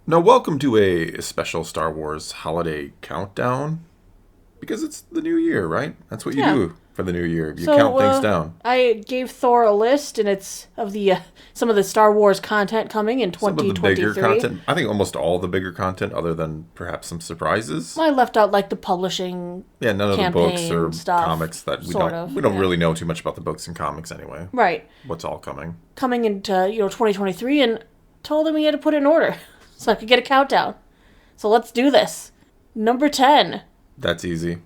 Now, welcome to a special Star Wars holiday countdown. Because it's the new year, right? That's what you Yeah. do for the new year. You So count things down. I gave Thor a list, and it's of the some of the Star Wars content coming in Some of the bigger 2023. content. I think almost all the bigger content, other than perhaps some surprises. I left out like the publishing Yeah, none of the books campaign or stuff, comics that we sort don't of, we don't yeah. really know too much about the books and comics anyway. right What's all coming? coming into 2023, and told him he had to put it in order so I could get a countdown. So let's do this. Number 10, That's easy.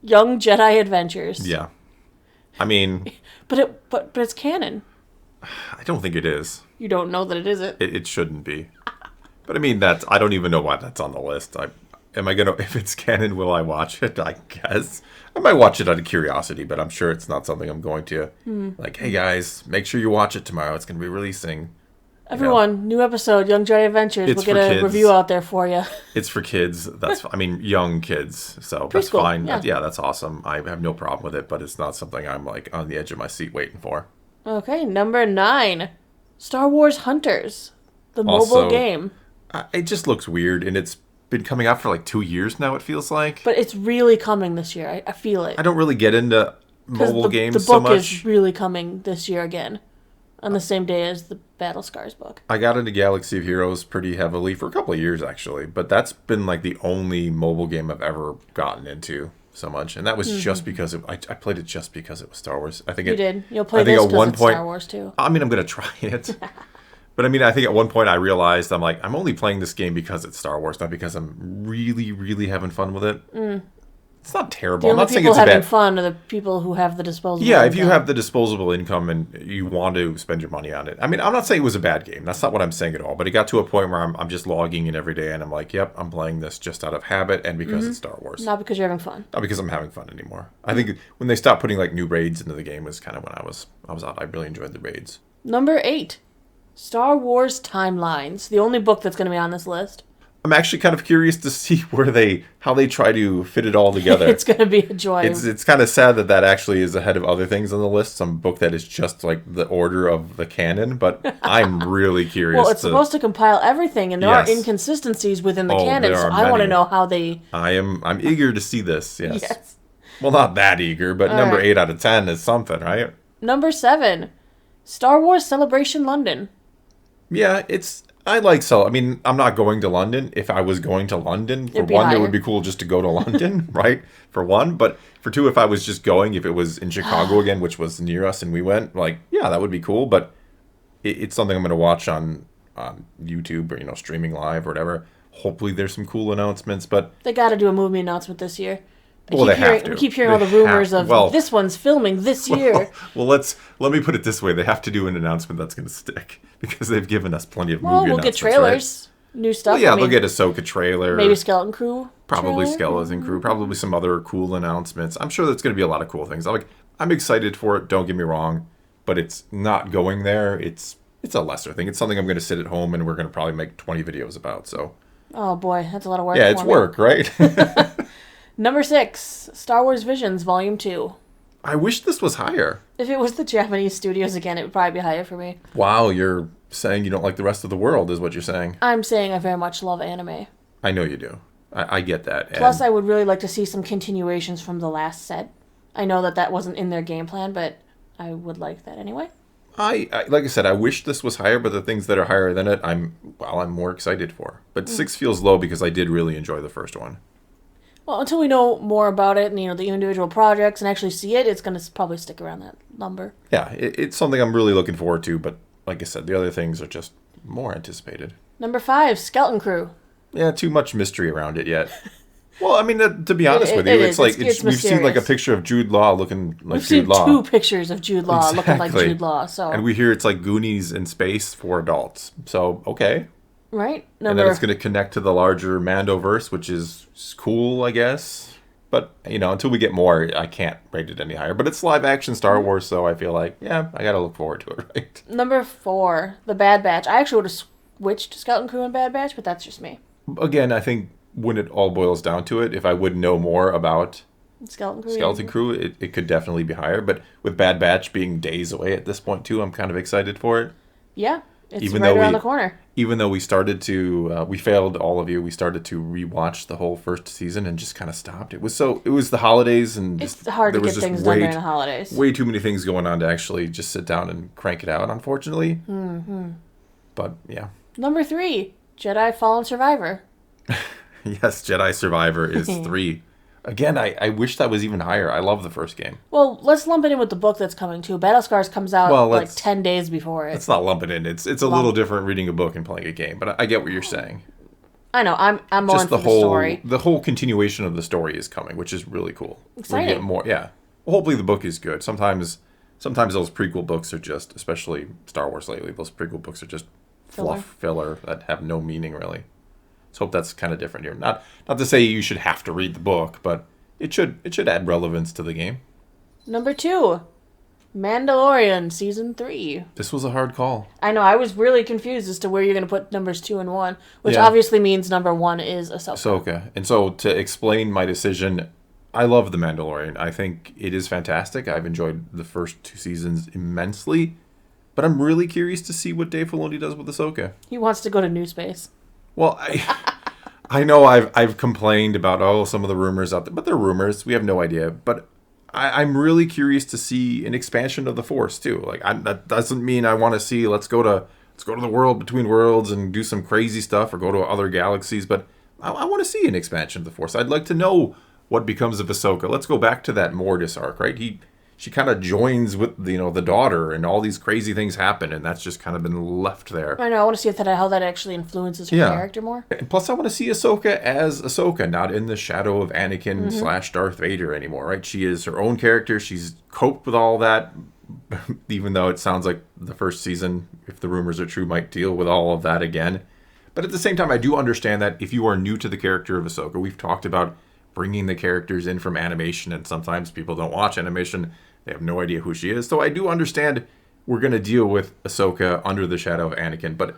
Young Jedi Adventures. Yeah. I mean, But it's canon. I don't think it is. You don't know that it isn't. It shouldn't be. But I mean, I don't even know why that's on the list. If it's canon, will I watch it? I guess. I might watch it out of curiosity, but I'm sure it's not something I'm going to, like, hey guys, make sure you watch it tomorrow. It's going to be releasing. Everyone, new episode, Young Jedi Adventures. It's We'll get for a kids. review out there for you. It's for kids. Young kids. So that's Preschool, fine. yeah. Yeah, that's awesome. I have no problem with it, but it's not something I'm, like, on the edge of my seat waiting for. Okay, number 9, Star Wars Hunters, the mobile Also, game. It just looks weird, and it's been coming out for, like, 2 years now, it feels like. But it's really coming this year. I feel it. I don't really get into 'Cause mobile games the so book much. is really coming this year again, on the same day as the Battle Scars book. I got into Galaxy of Heroes pretty heavily for a couple of years, actually. But that's been, like, the only mobile game I've ever gotten into so much. And that was just because I played it just because it was Star Wars. I think You it did. You'll play I think this at because one it's point, Star Wars too. I mean, I'm going to try it. But I mean, I think at one point I realized I'm only playing this game because it's Star Wars, not because I'm really, really having fun with it. It's not terrible. The I'm only not saying people it's a having bad. fun are the people who have the disposable. Yeah, if you income. have the disposable income and you want to spend your money on it. I mean, I'm not saying it was a bad game. That's not what I'm saying at all. But it got to a point where I'm just logging in every day and I'm like, yep, I'm playing this just out of habit and because it's Star Wars. Not because you're having fun. Not because I'm having fun anymore. I think when they stopped putting like new raids into the game was kind of when I was out. I really enjoyed the raids. Number 8, Star Wars Timelines, the only book that's going to be on this list. I'm actually kind of curious to see how they try to fit it all together. It's going to be a joy. It's kind of sad that actually is ahead of other things on the list. Some book that is just like the order of the canon, but I'm really curious. Well, it's supposed to compile everything, and there are Yes. inconsistencies within the Oh, canon, there so are I want to many. know how they... I'm eager to see this. Yes. Yes. Well, not that eager, but number right. 8 out of 10 is something, right? Number 7, Star Wars Celebration London. Yeah, I like so. I mean, I'm not going to London. If I was going to London, for It'd be one, it higher. would be cool just to go to London, right? For one, but for two, if I was just going, if it was in Chicago again, which was near us, and we went, like, yeah, that would be cool. But it's something I'm going to watch on YouTube or streaming live or whatever. Hopefully, there's some cool announcements, but They got to do a movie announcement this year. Well, they have to. We keep hearing They all the rumors have- of well- this one's filming this year. well, let me put it this way: they have to do an announcement that's going to stick because they've given us plenty of Well, movie we'll get announcements, right? trailers, new stuff. Well, yeah, I mean, they'll get Ahsoka trailer. maybe Skeleton Crew. Probably trailer. Skeleton Crew, probably some other cool announcements. I'm sure that's going to be a lot of cool things. I'm excited for it, don't get me wrong, but it's not going there. It's a lesser thing. It's something I'm going to sit at home and we're going to probably make 20 videos about. So, Oh boy, that's a lot of work. yeah, it's for me. work, right? Number 6, Star Wars Visions Volume 2. I wish this was higher. If it was the Japanese studios again, it would probably be higher for me. Wow, you're saying you don't like the rest of the world is what you're saying. I'm saying I very much love anime. I know you do. I get that. Plus, I would really like to see some continuations from the last set. I know that wasn't in their game plan, but I would like that anyway. I like I said, I wish this was higher, but the things that are higher than it, I'm more excited for. But 6 feels low because I did really enjoy the first one. Well, until we know more about it and, the individual projects and actually see it, it's going to probably stick around that number. Yeah, it's something I'm really looking forward to, but like I said, the other things are just more anticipated. Number 5, Skeleton Crew. Yeah, too much mystery around it yet. Well, I mean, to be honest with you, it it's is. like It's we've seen like a mysterious. picture of Jude Law looking like We've Jude seen Law. 2 pictures of Jude Law looking like Exactly. Jude Law, so... And we hear it's like Goonies in space for adults. So, okay. right? And then it's going to connect to the larger Mandoverse, which is cool, I guess. But, until we get more, I can't rate it any higher. But it's live action Star Wars, so I feel like, yeah, I got to look forward to it, right? Number 4, The Bad Batch. I actually would have switched to Skeleton Crew and Bad Batch, but that's just me. Again, I think when it all boils down to it, if I would know more about Skeleton Crew. Skeleton Crew, it could definitely be higher. But with Bad Batch being days away at this point, too, I'm kind of excited for it. Yeah, it's Even right though around the corner. even though we started to, we failed all of you. We started to rewatch the whole first season and just kind of stopped. It was the holidays and It's hard to get things done during the holidays. Way too many things going on to actually just sit down and crank it out, unfortunately. Mm-hmm. But yeah. Number 3, Jedi Fallen Survivor. Yes, Jedi Survivor is 3. Again, I wish that was even higher. I love the first game. Well, let's lump it in with the book that's coming too. Battle Scars comes out like 10 days before it. Let's not lump it in. It's a little different reading a book and playing a game, but I get what you're saying. I know. I'm more into the story. The whole continuation of the story is coming, which is really cool. Exciting. We get more. Yeah. Well, hopefully the book is good. Sometimes those prequel books are just, especially Star Wars lately, those prequel books are just filler that have no meaning really. So hope that's kind of different here. Not to say you should have to read the book, but it should add relevance to the game. Number 2, Mandalorian Season 3. This was a hard call. I know. I was really confused as to where you're going to put numbers 2 and 1, which obviously means number 1 is Ahsoka. And so to explain my decision, I love The Mandalorian. I think it is fantastic. I've enjoyed the first 2 seasons immensely, but I'm really curious to see what Dave Filoni does with Ahsoka. He wants to go to new space. Well, I know I've complained about some of the rumors out there, but they're rumors. We have no idea. But I'm really curious to see an expansion of the Force too. Like that doesn't mean I want to see let's go to the world between worlds and do some crazy stuff or go to other galaxies. But I want to see an expansion of the Force. I'd like to know what becomes of Ahsoka. Let's go back to that Mortis arc, right? She kind of joins with the daughter, and all these crazy things happen, and that's just kind of been left there. I know. I want to see how that actually influences her character more. And plus, I want to see Ahsoka as Ahsoka, not in the shadow of Anakin / Darth Vader anymore, right? She is her own character. She's coped with all that, even though it sounds like the first season, if the rumors are true, might deal with all of that again. But at the same time, I do understand that if you are new to the character of Ahsoka, we've talked about bringing the characters in from animation, and sometimes people don't watch animation. They have no idea who she is. So I do understand we're going to deal with Ahsoka under the shadow of Anakin. But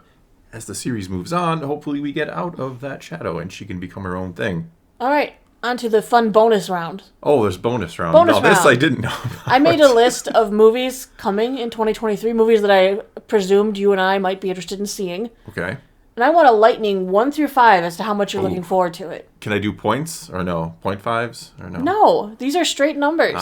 as the series moves on, hopefully we get out of that shadow and she can become her own thing. All right. On to the fun bonus round. Oh, there's bonus round. This I didn't know about. I made a list of movies coming in 2023. Movies that I presumed you and I might be interested in seeing. Okay. And I want a lightning 1 through 5 as to how much you're looking forward to it. Can I do points or no? 0.5s or no? No. These are straight numbers.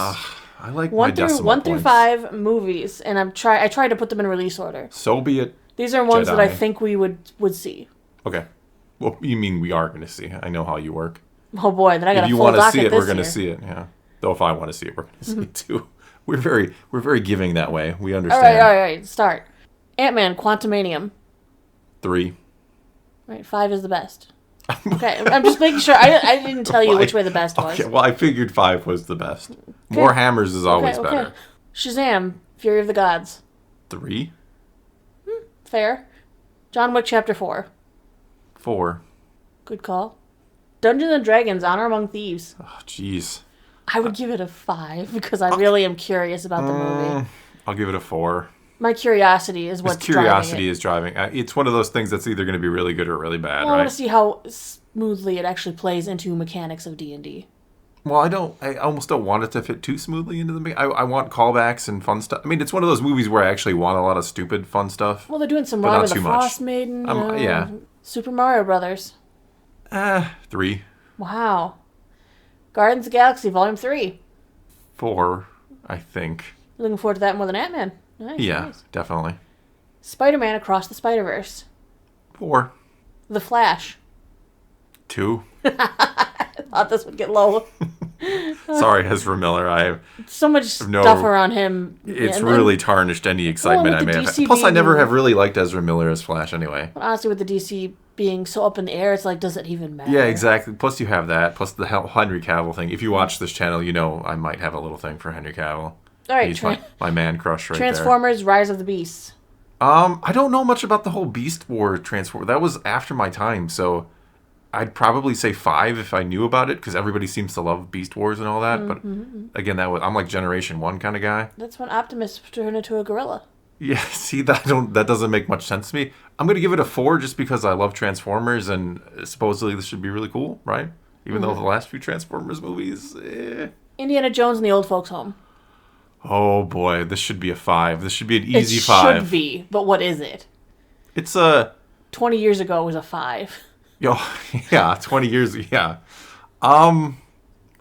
I like my decimal one points. through 5 movies, and I tried to put them in release order. So be it. These are ones that I think we would see. Okay. Well, you mean we are going to see. I know how you work. Oh boy, then I got a full docket this year. If you want to see it, we're going to see it. Yeah. Though if I want to see it, we're going to see it too. We're very giving that way. We understand. All right. Start. Ant-Man Quantumanium. 3. Right, 5 is the best. Okay, I'm just making sure. I didn't tell you which way the best was. Okay, well, I figured 5 was the best. Okay. More hammers is always better. Shazam! Fury of the Gods. 3. Fair. John Wick Chapter 4. 4. Good call. Dungeons and Dragons: Honor Among Thieves. Oh, jeez. I would give it a 5 because I really am curious about the movie. I'll give it a 4. My curiosity is what's driving it. Curiosity is driving. It's one of those things that's either going to be really good or really bad, right? I want to see how smoothly it actually plays into mechanics of D&D. Well, I almost don't want it to fit too smoothly into the... I want callbacks and fun stuff. I mean, it's one of those movies where I actually want a lot of stupid fun stuff. Well, they're doing some Rime of the Frost Maiden. Yeah. Super Mario Brothers. 3. Wow. Guardians of the Galaxy Volume 3. 4, I think. Looking forward to that more than Ant-Man. Nice. Definitely. Spider-Man Across the Spider-Verse. 4. The Flash. 2. I thought this would get low. Sorry, Ezra Miller. I have so much stuff around him. It's really tarnished any excitement I may have had. Plus, I never have really liked Ezra Miller as Flash anyway. Honestly, with the DC being so up in the air, it's like, does it even matter? Yeah, exactly. Plus, you have that. Plus, the Henry Cavill thing. If you watch this channel, you know I might have a little thing for Henry Cavill. All right, he's my man crush right Transformers: Rise of the Beasts. I don't know much about the whole Beast War Transform. That was after my time, so I'd probably say 5 if I knew about it, because everybody seems to love Beast Wars and all that. But again, I'm like Generation 1 kind of guy. That's when Optimus turned into a gorilla. Yeah, see, that doesn't make much sense to me. I'm gonna give it a 4 just because I love Transformers, and supposedly this should be really cool, right? Even though the last few Transformers movies, Indiana Jones and the Old Folks' Home. Oh boy, this should be a 5. This should be an easy 5. It should be, but what is it? It's a 20 years ago was a 5. Yo, yeah, 20 years, yeah. I'm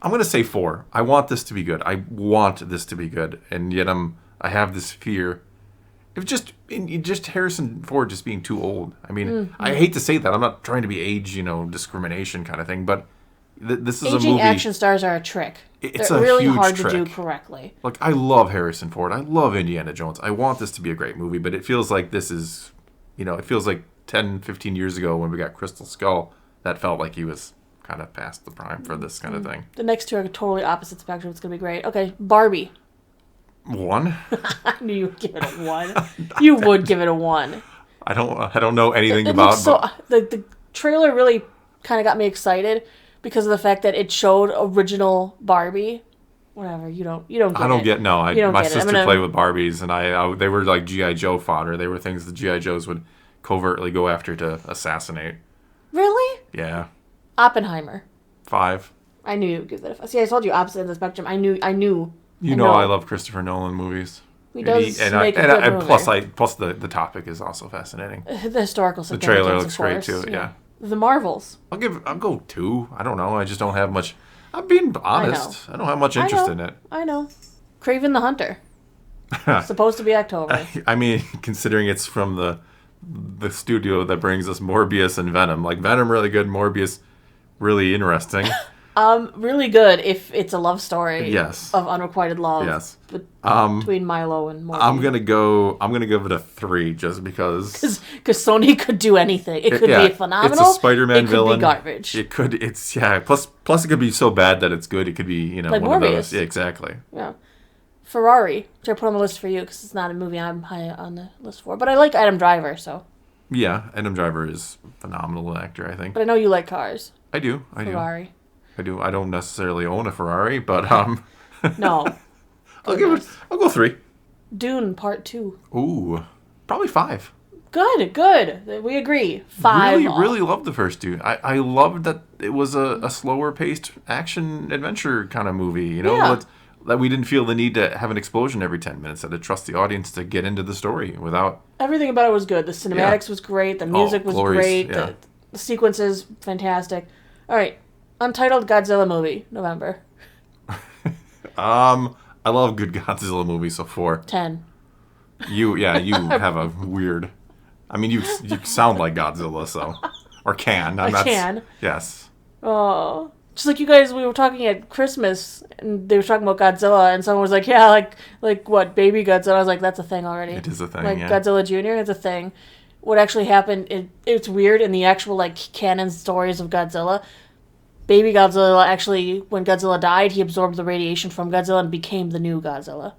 going to say 4. I want this to be good. I want this to be good. And yet I have this fear of just Harrison Ford just being too old. I mean, I hate to say that. I'm not trying to be age, discrimination kind of thing, but this is Aging a movie. action stars are a trick. It's They're a really huge hard trick. to do correctly. Look, I love Harrison Ford. I love Indiana Jones. I want this to be a great movie, but it feels like this is, it feels like 10, 15 years ago when we got Crystal Skull, that felt like he was kind of past the prime for this kind of thing. The next two are totally opposite spectrum. It's going to be great. Okay, Barbie. 1? I knew you would give it a 1. You would give it a 1. I don't know anything It about looks so, the trailer really kind of got me excited because of the fact that it showed original Barbie. Whatever, you don't get it. I don't get no. My sister it. played with Barbies, and they were like G.I. Joe fodder. They were things the G.I. Joes would covertly go after to assassinate. Really? Yeah. Oppenheimer. 5. I knew you would give that a 5. See, I told you opposite of the spectrum. I knew. You know I love Christopher Nolan movies. He does make a good movie. Plus the topic is also fascinating. The historical significance. The trailer looks great too. Yeah. The Marvels. I'll go 2. I don't know. I just don't have much. I'm being honest. I don't have much interest in it. I know. Kraven the Hunter. Supposed to be October. I mean, considering it's from the studio that brings us Morbius and Venom. Like Venom really good, Morbius really interesting. Really good if it's a love story. Yes. Of unrequited love. Yes. Between Milo and Morbius. I'm gonna give it a 3 just because. Because Sony could do anything. It could be phenomenal. It's a Spider-Man villain. It could be garbage. It could. Plus it could be so bad that it's good. It could be like one Morbius. of those. Yeah, exactly. Yeah. Ferrari, which I put on the list for you because it's not a movie I'm high on the list for. But I like Adam Driver, so. Yeah, Adam Driver is a phenomenal actor, I think. But I know you like cars. I do. Ferrari. I do. I don't necessarily own a Ferrari, but No. I'll go 3. Dune Part 2. Ooh, probably 5. Good. We agree. 5. Really loved the first Dune. I loved that it was a slower paced action adventure kind of movie. Yeah. That we didn't feel the need to have an explosion every 10 minutes. That to trust the audience to get into the story without. Everything about it was good. The cinematics was great. The music was great. Yeah. The sequences fantastic. All right. Untitled Godzilla movie, November. I love good Godzilla movies, so 4. 10. You have a weird. I mean, you sound like Godzilla, so or can. I can. Yes. Oh, just like you guys, we were talking at Christmas, and they were talking about Godzilla, and someone was like, "Yeah, like what, baby Godzilla?" I was like, "That's a thing already." It is a thing. Like yeah. Godzilla Jr. is a thing. What actually happened? It's weird in the actual canon stories of Godzilla. Baby Godzilla actually, when Godzilla died, he absorbed the radiation from Godzilla and became the new Godzilla.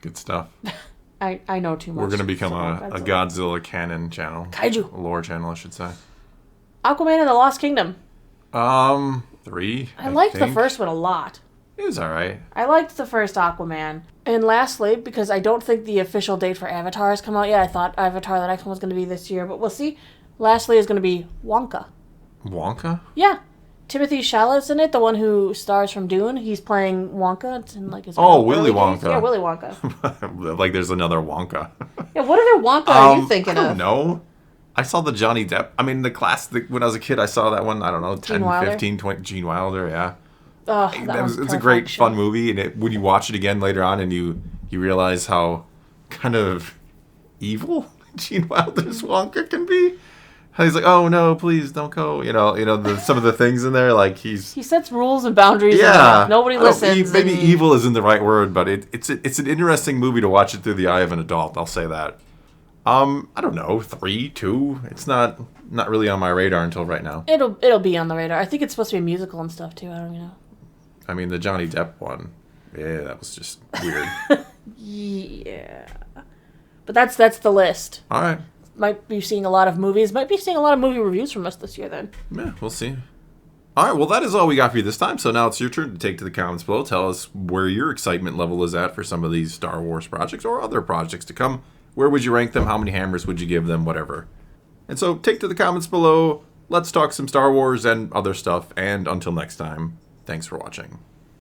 Good stuff. I know too much. We're going to become a Godzilla canon channel. Kaiju. A lore channel, I should say. Aquaman and the Lost Kingdom. 3. I liked the first one a lot. It was alright. I liked the first Aquaman. And lastly, because I don't think the official date for Avatar has come out yet, I thought Avatar, the next one, was going to be this year, but we'll see. Lastly is going to be Wonka. Wonka? Yeah. Timothy Chalamet's in it, the one who stars from Dune. He's playing Wonka. It's in his Willy Wonka. Days. Yeah, Willy Wonka. Like there's another Wonka. Yeah, what other Wonka are you thinking of? I don't know. I saw the Johnny Depp. I mean, when I was a kid, I saw that one, I don't know, 10, 15, 20. Gene Wilder, yeah. Oh, it's a great, fun movie. And when you watch it again later on and you realize how kind of evil Gene Wilder's Wonka can be. He's like, oh no, please don't go. Some of the things in there, like he sets rules and boundaries. Yeah, and nobody listens. Maybe evil isn't the right word, but it's an interesting movie to watch it through the eye of an adult. I'll say that. I don't know, 3, 2. It's not really on my radar until right now. It'll be on the radar. I think it's supposed to be a musical and stuff too. I don't know. I mean, the Johnny Depp one, yeah, that was just weird. Yeah, but that's the list. All right. Might be seeing a lot of movies. Might be seeing a lot of movie reviews from us this year then. Yeah, we'll see. All right, well, that is all we got for you this time. So now it's your turn to take to the comments below. Tell us where your excitement level is at for some of these Star Wars projects or other projects to come. Where would you rank them? How many hammers would you give them? Whatever. And so take to the comments below. Let's talk some Star Wars and other stuff. And until next time, thanks for watching.